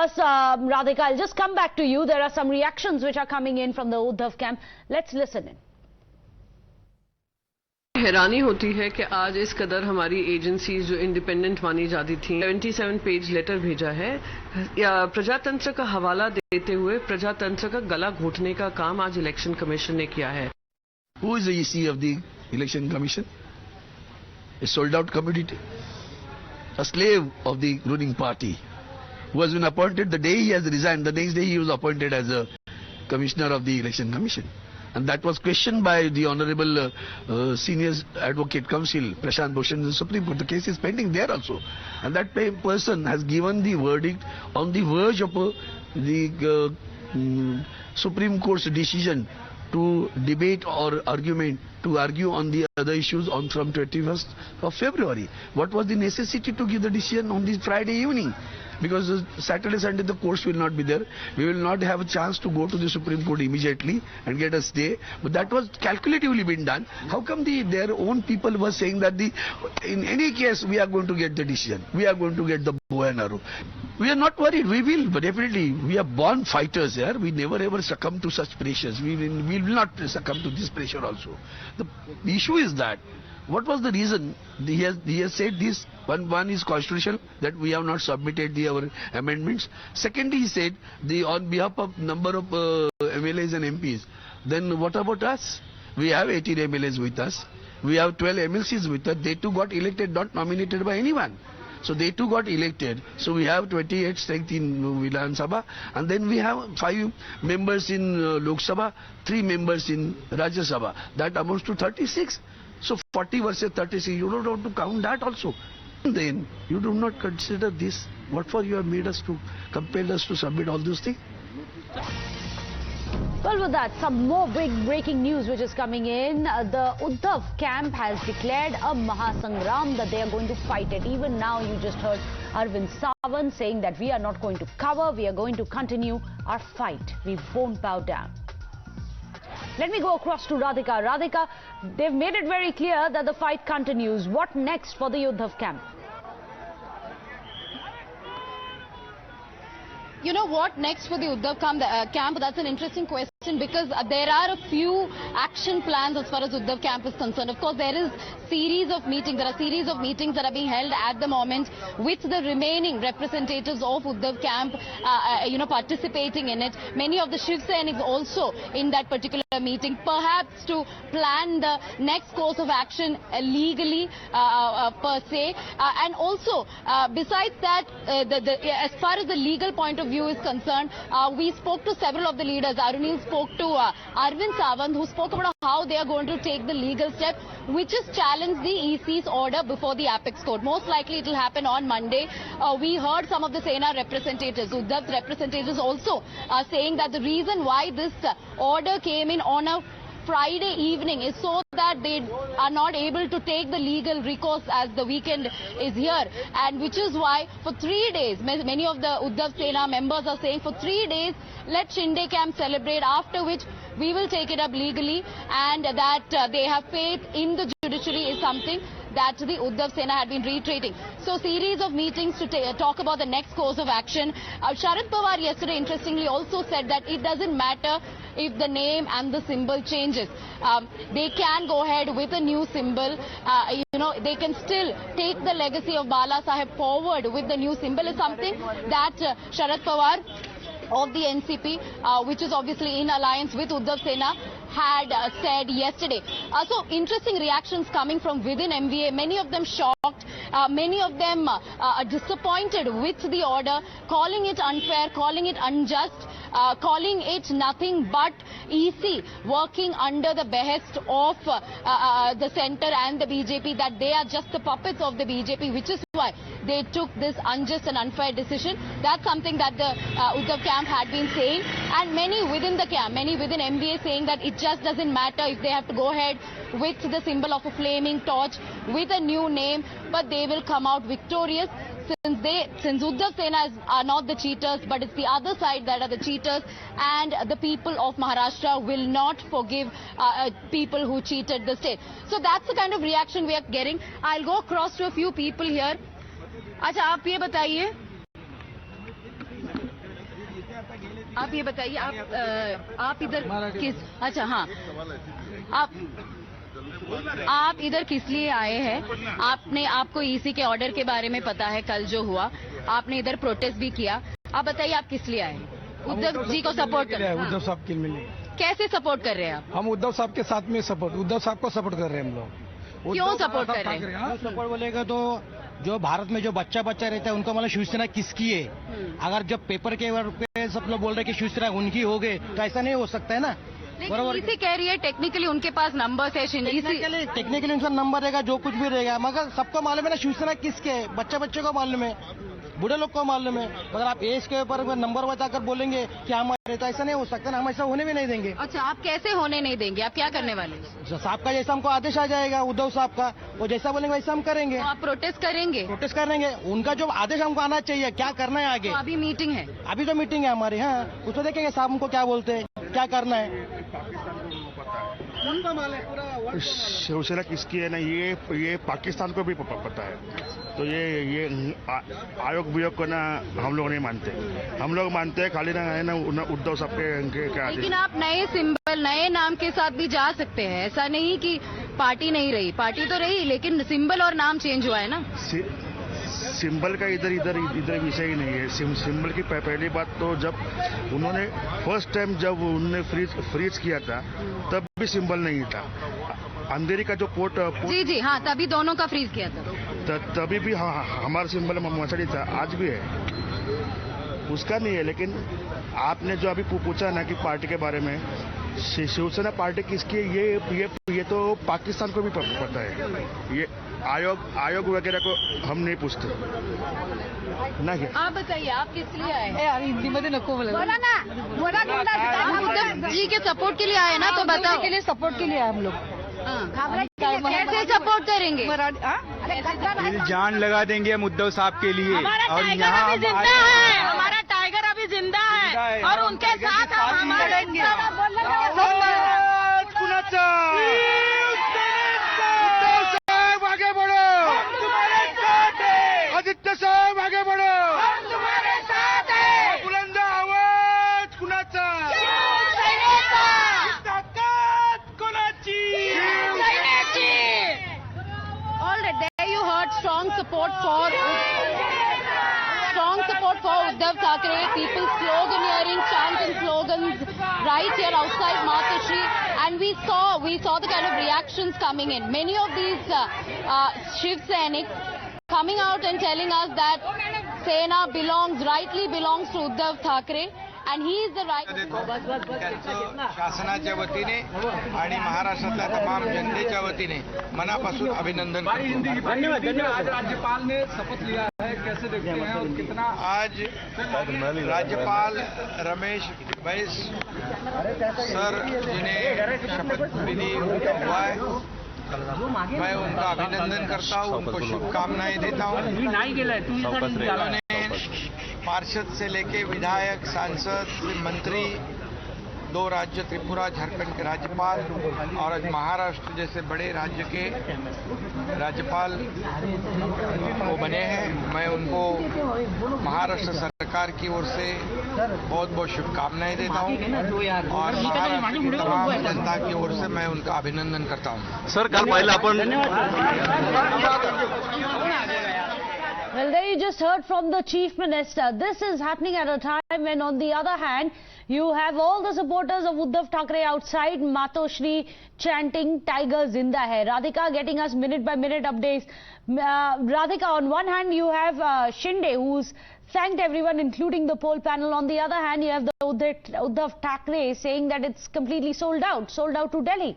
us, Radhika. I'll just come back to you. There are some reactions which are coming in from the Uddhav camp. Let's listen in. हैरानी होती है कि आज इस कदर हमारी एजेंसीज जो इंडिपेंडेंट मानी जाती थी 77 पेज लेटर भेजा है प्रजातंत्र का हवाला देते हुए प्रजातंत्र का गला घोटने का काम आज इलेक्शन कमीशन ने किया है. Who is the EC of the election commission? A sold out commodity, a slave of the ruling party, who has been appointed the day he has resigned. The next day he was appointed as a commissioner of the election commission. And that was questioned by the Honorable Senior Advocate Council, Prashant Bhushan, in the Supreme Court. The case is pending there also. And that person has given the verdict on the verge of the Supreme Court's decision to debate or argue on the other issues from 21st of February. What was the necessity to give the decision on this Friday evening? Because Saturday, Sunday the courts will not be there. We will not have a chance to go to the Supreme Court immediately and get a stay. But that was calculatively been done. How come their own people were saying that in any case we are going to get the decision. We are going to get the bow and arrow. We are not worried. We will, but definitely we are born fighters here. We never ever succumb to such pressures. We will not succumb to this pressure also. The issue is that what was the reason he has said this? One is constitutional, that we have not submitted our amendments. Secondly, he said on behalf of number of MLAs and MPs. Then what about us? We have 18 MLAs with us. We have 12 MLCs with us. They too got elected, not nominated by anyone. So they too got elected. So we have 28 strength in Vidhan Sabha, and then we have 5 members in Lok Sabha, 3 members in Rajya Sabha. That amounts to 36. So 40 versus 36. You don't have to count that also. Then you do not consider this. What for you have made us to compel us to submit all those things? Well, with that, some more big breaking news which is coming in. The Uddhav camp has declared a Mahasangram, that they are going to fight it. Even now, you just heard Arvind Sawant saying that we are not going to cover, we are going to continue our fight. We won't bow down. Let me go across to Radhika. Radhika, they've made it very clear that the fight continues. What next for the Uddhav camp? You know what next for the Uddhav camp? That's an interesting question, because there are a few action plans as far as Uddhav camp is concerned. Of course, there are series of meetings that are being held at the moment with the remaining representatives of Uddhav camp, participating in it. Many of the Shiv Sena is also in that particular meeting, perhaps to plan the next course of action legally per se. And also, besides that, as far as the legal point of view is concerned, we spoke to several of the leaders. Arunil spoke to Arvind Sawant, who spoke about how they are going to take the legal step, which is challenge the EC's order before the Apex Court. Most likely it will happen on Monday. We heard some of the Sena representatives, Uddhav's representatives also saying that the reason why this order came in on a Friday evening is so that they are not able to take the legal recourse as the weekend is here, and which is why for 3 days, many of the Uddhav Sena members are saying for 3 days, let Shinde camp celebrate, after which we will take it up legally, and that they have faith in the judiciary is something that the Uddhav Sena had been reiterating. So series of meetings to talk about the next course of action. Sharad Pawar yesterday interestingly also said that it doesn't matter if the name and the symbol changes. They can go ahead with a new symbol. They can still take the legacy of Bala Saheb forward with the new symbol is something that Sharad Pawar of the NCP, which is obviously in alliance with Uddhav Sena, had said yesterday. So interesting reactions coming from within MVA, many of them shocked, many of them disappointed with the order, calling it unfair, calling it unjust, calling it nothing but EC working under the behest of the centre and the BJP, that they are just the puppets of the BJP, which is why they took this unjust and unfair decision. That's something that the Uddhav camp had been saying, and many within the camp, many within MBA saying that it just doesn't matter if they have to go ahead with the symbol of a flaming torch, with a new name, but they will come out victorious. Since Uddhav Sena are not the cheaters, but it's the other side that are the cheaters, and the people of Maharashtra will not forgive people who cheated the state. So that's the kind of reaction we are getting. I'll go across to a few people here. अच्छा, आप ये बताइए आप ये बताइए, आप इधर किस, अच्छा हाँ, आप इधर किस लिए आए हैं? आपको ईसी के ऑर्डर के बारे में पता है, कल जो हुआ आपने इधर प्रोटेस्ट भी किया, आप बताइए आप किस लिए आए? उद्धव जी को सपोर्ट कर रहे हैं? उद्धव साहब के लिए। कैसे सपोर्ट कर रहे हैं आप? हम उद्धव साहब के साथ में उद्धव साहब को सपोर्ट कर रहे हैं हम लोग। क्यों सपोर्ट कर रहे हैं? सपोर्ट बोलेगा तो जो भारत में जो बच्चा रहता है उनको मतलब शिवसेना किसकी है? अगर जब पेपर के पे सब लोग बोल रहे कि शिवसेना उनकी हो गए तो ऐसा नहीं हो सकता है ना। बराबर इसी कह रही है, टेक्निकली उनके पास नंबर है, टेक्निकली उनका नंबर रहेगा, जो कुछ भी रहेगा, मगर सबको मालूम है ना शिवसेना किसके है, बच्चे को मालूम है, बूढ़े लोग को मालूम है। अगर आप एज के ऊपर नंबर बताकर बोलेंगे कि हमारे, तो ऐसा नहीं हो सकता ना, हम ऐसा होने भी नहीं देंगे। अच्छा, आप कैसे होने नहीं देंगे? आप क्या करने वाले? साहब का जैसा हमको आदेश आ जाएगा, उद्धव साहब का, वो जैसा बोलेंगे वैसा हम करेंगे। तो आप प्रोटेस्ट करेंगे? प्रोटेस्ट करेंगे, उनका जो आदेश हमको आना चाहिए, क्या करना है आगे। तो अभी मीटिंग है? अभी जो मीटिंग है हमारी, हाँ, उसको देखेंगे साहब हमको क्या बोलते हैं, क्या करना है। शिवसेना किसकी है ना, ये पाकिस्तान को भी पता है। तो ये आयोग वियोग को ना हम लोग नहीं मानते। हम लोग मानते हैं खाली ना है ना उद्धव साहब के क्या। लेकिन आप नए सिंबल, नए नाम के साथ भी जा सकते हैं, ऐसा नहीं कि पार्टी नहीं रही, पार्टी तो रही, लेकिन सिंबल और नाम चेंज हुआ है ना। सिंबल का इधर विषय ही नहीं है। सिंबल की पहली बात तो जब उन्होंने फर्स्ट टाइम जब उन्होंने फ्रीज किया था तब भी सिंबल नहीं था। अंधेरी का जो पोर्ट जी हाँ, तभी दोनों का फ्रीज किया था। तभी भी हमारा सिंबल मछली था, आज भी है, उसका नहीं है। लेकिन आपने जो अभी पूछा ना कि पार्टी के बारे में, शिवसेना पार्टी किसकी है, ये तो पाकिस्तान को भी पता है। ये आयोग वगैरह को हम नहीं पूछते ना। क्या आप बताइए, आप किस लिए आए? हिंदी में नको बोला ना, उद्धव जी के सपोर्ट के लिए आए ना, तो बताओ। के लिए सपोर्ट के लिए आए हम लोग। कैसे सपोर्ट करेंगे? जान लगा देंगे हम उद्धव साहब के लिए। और यहाँ हमारा टाइगर अभी जिंदा है और उनके साथ हम हमारे आगे बढ़ो, आदित्य साहब आगे बढ़ो, हम तुम्हारे साथ हैं। बुलंद आवाज कुणाचा, ताकद कुणाची. All right, there you heard strong support for Uddhav Thackeray. People sloganeering, chants and slogans right here outside Matoshree, and we saw the kind of reactions coming in. Many of these Shiv Seniks coming out and telling us that Sena rightly belongs to Uddhav Thackeray. And he is the right. शासनाच्या वतीने आणि महाराष्ट्रातल्या तमाम जनतेच्या वतीने मनापासून अभिनंदन करतो. धन्यवाद. आज राज्यपाल ने शपथ लिया है, कैसे देखते हैं और कितना? आज राज्यपाल रमेश बैस सर जिन्हें शपथ विधि हुआ है, मैं उनका अभिनंदन करता हूँ, उनको शुभकामनाएं देता हूँ. उन्होंने पार्षद से लेके विधायक, सांसद, मंत्री, 2 राज्य त्रिपुरा, झारखंड के राज्यपाल और आज महाराष्ट्र जैसे बड़े राज्य के राज्यपाल वो बने हैं. मैं उनको महाराष्ट्र सरकार की ओर से बहुत बहुत शुभकामनाएं देता हूँ और महाराष्ट्र की तमाम जनता की ओर से मैं उनका अभिनंदन करता हूँ. सर काल पाहिलं आपण. Well, there you just heard from the Chief Minister. This is happening at a time when, on the other hand, you have all the supporters of Uddhav Thackeray outside Matoshree chanting Tiger Zinda Hai. Radhika getting us minute by minute updates. Radhika, on one hand you have Shinde, who's thanked everyone including the poll panel. On the other hand you have the Uddhav Thackeray saying that it's completely sold out to Delhi.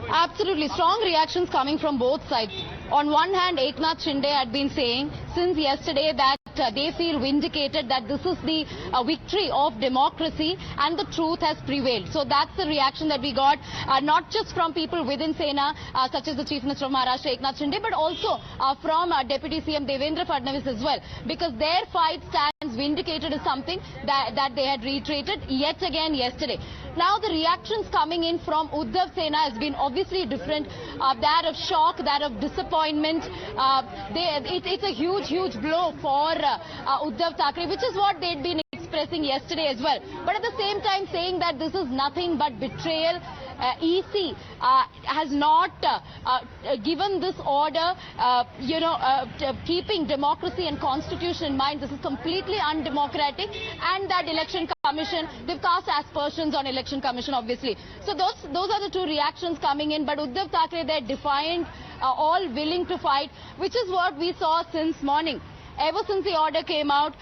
Absolutely. Strong reactions coming from both sides. On one hand, Eknath Shinde had been saying since yesterday that they feel vindicated, that this is the victory of democracy and the truth has prevailed. So that's the reaction that we got, not just from people within Sena, such as the Chief Minister of Maharashtra, Eknath Shinde, but also from Deputy CM Devendra Fadnavis as well, because their fight stands vindicated is something that they had reiterated yet again yesterday. Now the reactions coming in from Uddhav Sena has been obviously different, that of shock, that of disappointment. It's a huge blow for Uddhav Thackeray, which is what they'd been expressing yesterday as well. But at the same time saying that this is nothing but betrayal. EC has not given this order, keeping democracy and constitution in mind. This is completely undemocratic, and that election commission, they've cast aspersions on election commission obviously. So those are the two reactions coming in, but Uddhav Thackeray, they're defiant, all willing to fight, which is what we saw since morning. Ever since the order came out,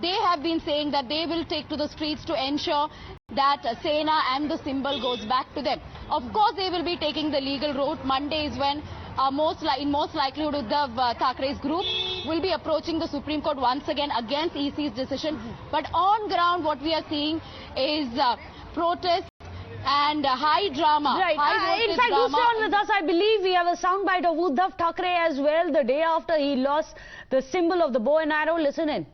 they have been saying that they will take to the streets to ensure that Sena and the symbol goes back to them. Of course, they will be taking the legal route. Monday is when in most likelihood Uddhav Thackeray's group will be approaching the Supreme Court once again against EC's decision. But on ground, what we are seeing is protests and high drama. Right. In fact, do stay on with us. I believe we have a soundbite of Uddhav Thackeray as well, the day after he lost the symbol of the bow and arrow. Listen in.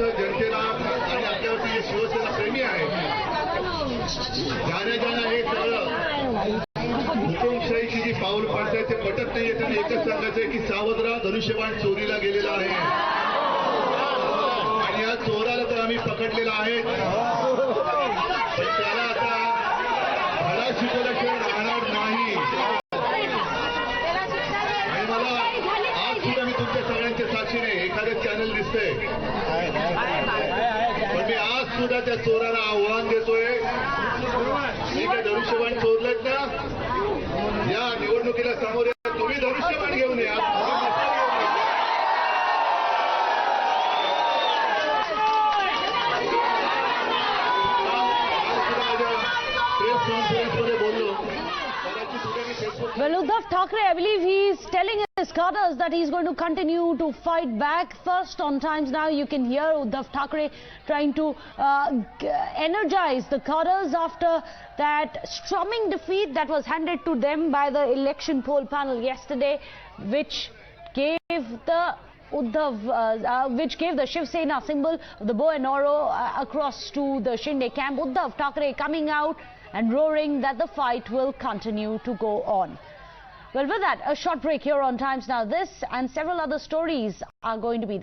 जनतेला आणि आपल्यावरती जे शिवसेना प्रेमी आहे जाण्या हे सगळं हुकुमशाहीची जी पाऊल पडतंय ते पटत नाहीये. त्यांना एकच सांगायचंय की सावध राहा, धनुष्यबाण चोरीला गेलेला आहे आणि या चोराला तर आम्ही पकडलेला आहे. पण त्याला आता धडा शिकवल्याशिवाय राहणार नाही. आणि मला आज सुद्धा मी तुमच्या सगळ्यांच्या साक्षीने एखादं चॅनल दिसतंय, पण मी आज सुद्धा त्या चोराला आव्हान देतोय, मी काय धनुष्यबाण चोरलेत ना, या निवडणुकीला समोर या, तुम्ही धनुष्यबाण घेऊन या. प्रेस कॉन्फरन्समध्ये बोललो. Well, Uddhav Thackeray, I believe he's telling his cadres that he's going to continue to fight back. First on Times Now, you can hear Uddhav Thackeray trying to energize the cadres after that strumming defeat that was handed to them by the election poll panel yesterday, which gave the Shiv Sena symbol of the bow and arrow across to the Shinde camp. Uddhav Thackeray coming out and roaring that the fight will continue to go on. Well, with that, a short break here on Times Now. This and several other stories are going to be